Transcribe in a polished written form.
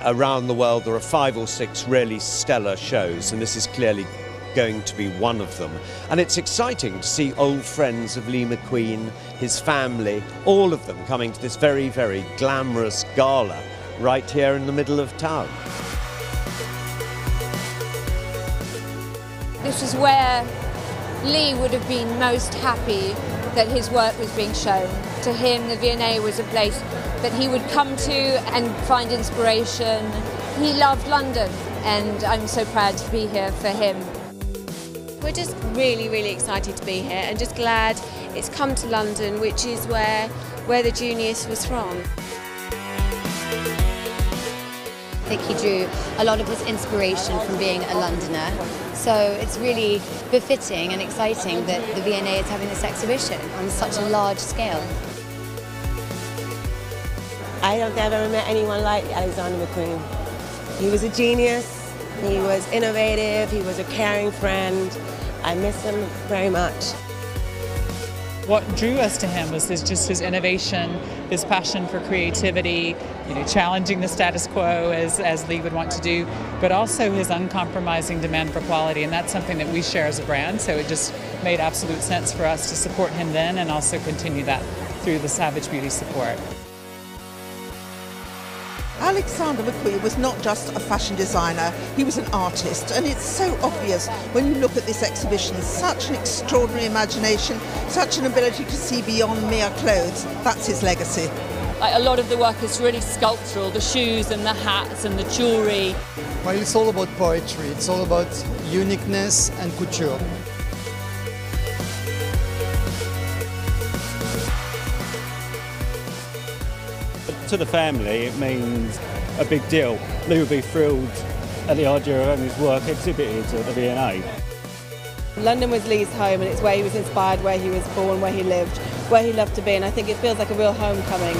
Around the world there are 5 or 6 really stellar shows, and this is clearly going to be one of them. And it's exciting to see old friends of Lee McQueen, his family, all of them coming to this very, very glamorous gala right here in the middle of town. This is where Lee would have been most happy that his work was being shown. To him, the V&A was a place that he would come to and find inspiration. He loved London, and I'm so proud to be here for him. We're just really, really excited to be here and just glad it's come to London, which is where the genius was from. I think he drew a lot of his inspiration from being a Londoner. So it's really befitting and exciting that the V&A is having this exhibition on such a large scale. I don't think I've ever met anyone like Alexander McQueen. He was a genius. He was innovative, he was a caring friend. I miss him very much. What drew us to him was just his innovation, his passion for creativity, challenging the status quo as Lee would want to do, but also his uncompromising demand for quality, and that's something that we share as a brand, so it just made absolute sense for us to support him then and also continue that through the Savage Beauty support. Alexander McQueen was not just a fashion designer, he was an artist, and it's so obvious when you look at this exhibition. Such an extraordinary imagination, such an ability to see beyond mere clothes. That's his legacy. A lot of the work is really sculptural, the shoes and the hats and the jewellery. Well, it's all about poetry, it's all about uniqueness and couture. To the family, it means a big deal. Lee would be thrilled at the idea of having his work exhibited at the V&A. London was Lee's home, and it's where he was inspired, where he was born, where he lived, where he loved to be, and I think it feels like a real homecoming.